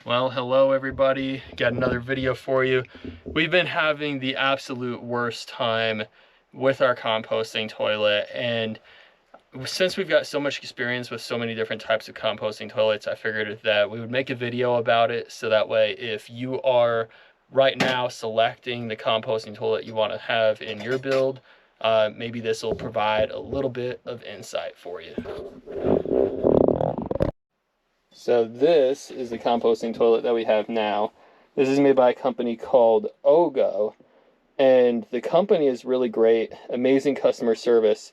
Well, hello everybody. Got another video for you. We've been having the absolute worst time with our composting toilet, and since we've got so much experience with so many different types of composting toilets, I figured that we would make a video about it so that way if you are right now selecting the composting toilet you want to have in your build, maybe this will provide a little bit of insight for you. So this is the composting toilet that we have now. This is made by a company called Ogo, and the company is really great, amazing customer service,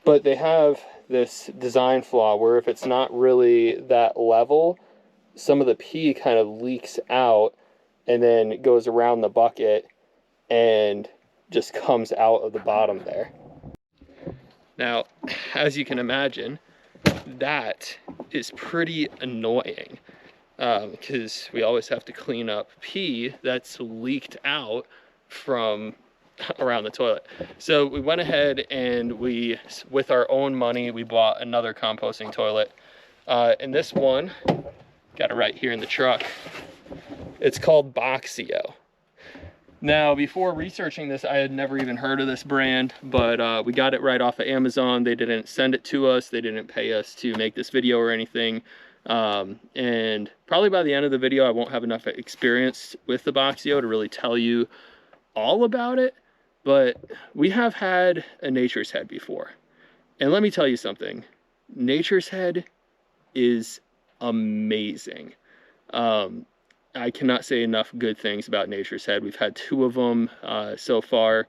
but they have this design flaw where if it's not really that level, some of the pee kind of leaks out and then goes around the bucket and just comes out of the bottom there. Now, as you can imagine, that is pretty annoying because we always have to clean up pee that's leaked out from around the toilet. So we went ahead and with our own money, we bought another composting toilet. And this one, got it right here in the truck, it's called Boxio. Now, before researching this, I had never even heard of this brand, but we got it right off of Amazon. They didn't send it to us. They didn't pay us to make this video or anything. And probably by the end of the video, I won't have enough experience with the Boxio to really tell you all about it. But we have had a Nature's Head before. And let me tell you something. Nature's Head is amazing. I cannot say enough good things about Nature's Head. We've had 2 of them so far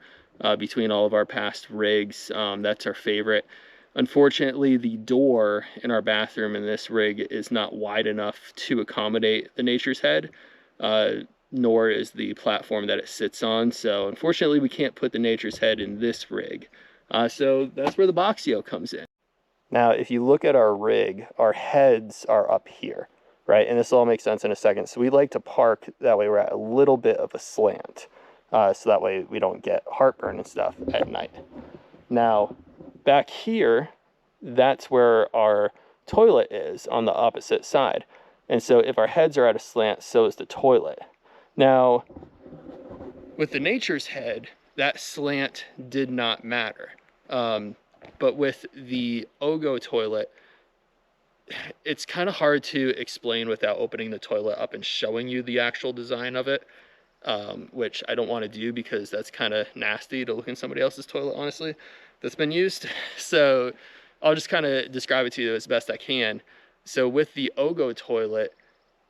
between all of our past rigs. That's our favorite. Unfortunately, the door in our bathroom in this rig is not wide enough to accommodate the Nature's Head, nor is the platform that it sits on. So unfortunately, we can't put the Nature's Head in this rig. So that's where the Boxio comes in. Now, if you look at our rig, our heads are up here, right? And this will all make sense in a second. So we like to park, that way we're at a little bit of a slant. So that way we don't get heartburn and stuff at night. Now, back here, that's where our toilet is on the opposite side. And so if our heads are at a slant, so is the toilet. Now, with the Nature's Head, that slant did not matter. But with the Ogo toilet, it's kind of hard to explain without opening the toilet up and showing you the actual design of it, which I don't want to do because that's kind of nasty to look in somebody else's toilet, honestly, that's been used. So I'll just kind of describe it to you as best I can. So with the Ogo toilet,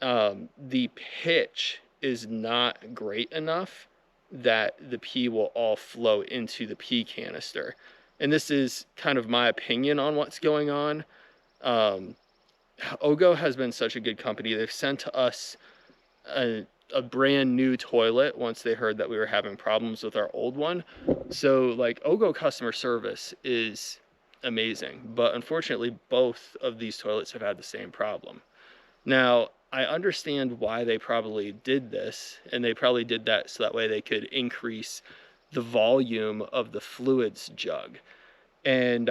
the pitch is not great enough that the pee will all flow into the pee canister. And this is kind of my opinion on what's going on. Ogo has been such a good company. They've sent to us a brand new toilet once they heard that we were having problems with our old one. So like Ogo customer service is amazing, but unfortunately both of these toilets have had the same problem. Now, I understand why they probably did this, and they probably did that so that way they could increase the volume of the fluids jug. And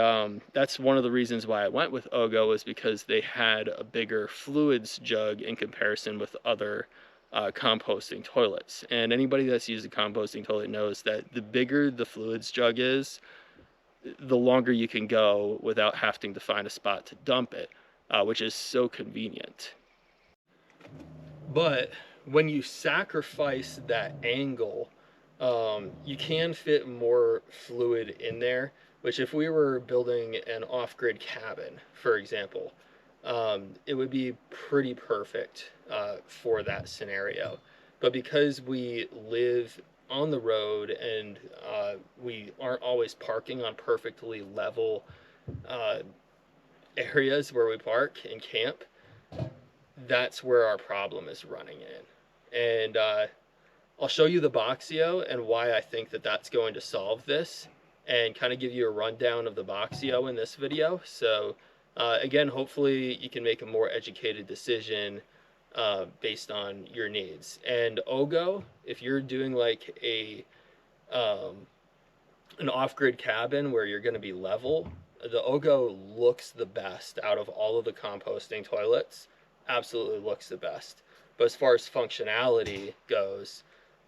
that's one of the reasons why I went with Ogo, is because they had a bigger fluids jug in comparison with other composting toilets. And anybody that's used a composting toilet knows that the bigger the fluids jug is, the longer you can go without having to find a spot to dump it, which is so convenient. But when you sacrifice that angle, you can fit more fluid in there, which if we were building an off-grid cabin, for example, it would be pretty perfect for that scenario. But because we live on the road and we aren't always parking on perfectly level areas where we park and camp, that's where our problem is running in. And I'll show you the Boxio and why I think that that's going to solve this, and kind of give you a rundown of the Boxio in this video. So again, hopefully you can make a more educated decision based on your needs. And Ogo, if you're doing like an off-grid cabin where you're going to be level, the Ogo looks the best out of all of the composting toilets. Absolutely looks the best. But as far as functionality goes,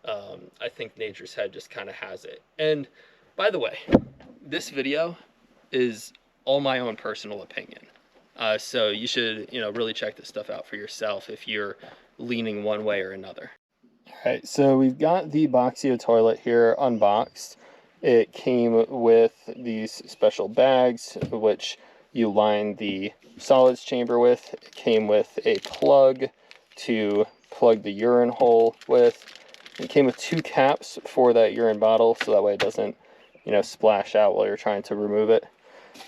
I think Nature's Head just kind of has it. And by the way, this video is all my own personal opinion. So you should, really check this stuff out for yourself if you're leaning one way or another. All right, so we've got the Boxio toilet here unboxed. It came with these special bags, which you line the solids chamber with. It came with a plug to plug the urine hole with. It came with 2 caps for that urine bottle, so that way it doesn't, splash out while you're trying to remove it.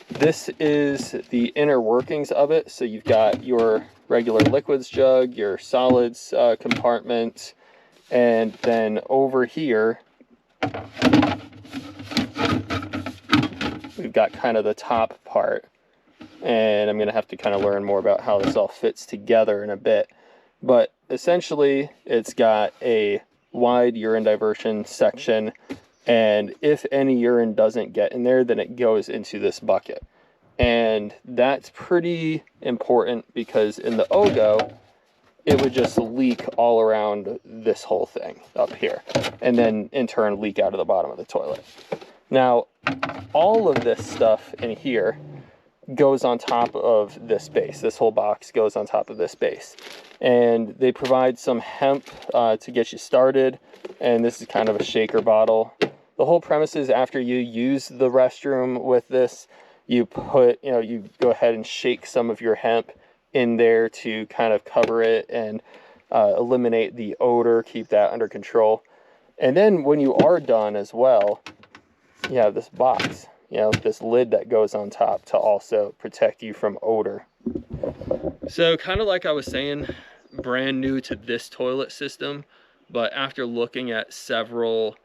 This is the inner workings of it. So you've got your regular liquids jug, your solids compartment, and then over here, we've got kind of the top part. And I'm going to have to kind of learn more about how this all fits together in a bit. But essentially, it's got a wide urine diversion section. And if any urine doesn't get in there, then it goes into this bucket. And that's pretty important because in the OGO, it would just leak all around this whole thing up here. And then in turn leak out of the bottom of the toilet. Now, all of this stuff in here goes on top of this base. This whole box goes on top of this base. And they provide some hemp to get you started. And this is kind of a shaker bottle. The whole premise is after you use the restroom with this, you put, you go ahead and shake some of your hemp in there to kind of cover it and eliminate the odor, keep that under control. And then when you are done as well, you have this box, this lid that goes on top to also protect you from odor. So kind of like I was saying, brand new to this toilet system, but after looking at several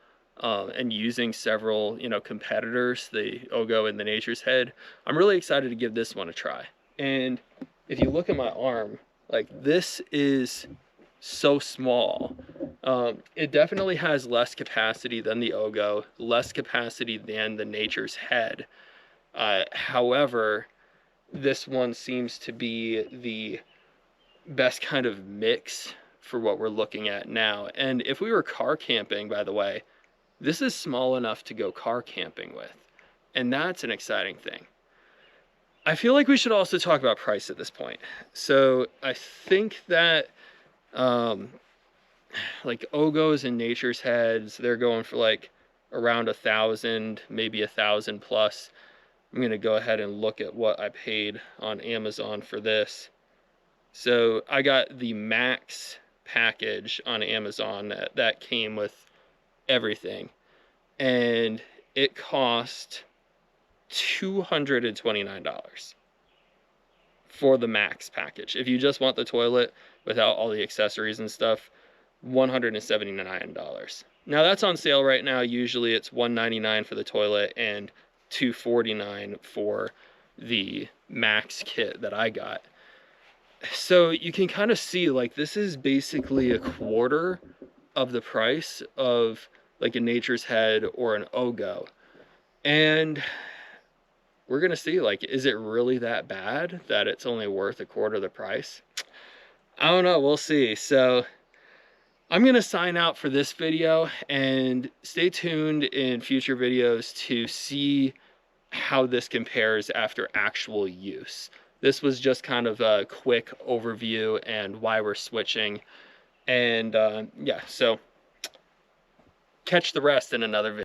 and using several, competitors, the OGO and the Nature's Head, I'm really excited to give this one a try. And if you look at my arm, like this is so small. It definitely has less capacity than the OGO, less capacity than the Nature's Head. However, this one seems to be the best kind of mix for what we're looking at now. And if we were car camping, by the way, this is small enough to go car camping with. And that's an exciting thing. I feel like we should also talk about price at this point. So I think that like OGOs and Nature's Heads, they're going for like around 1,000, maybe 1,000 plus. I'm gonna go ahead and look at what I paid on Amazon for this. So I got the Max package on Amazon that came with everything, and it cost $229 for the Max package. If you just want the toilet without all the accessories and stuff, $179. Now that's on sale right now. Usually it's $199 for the toilet and $249 for the Max kit that I got. So you can kind of see, like, this is basically a quarter of the price of like a Nature's Head or an OGO. And we're gonna see, like, is it really that bad that it's only worth a quarter of the price? I don't know, we'll see. So I'm gonna sign out for this video, and stay tuned in future videos to see how this compares after actual use. This was just kind of a quick overview and why we're switching. And yeah, so catch the rest in another video.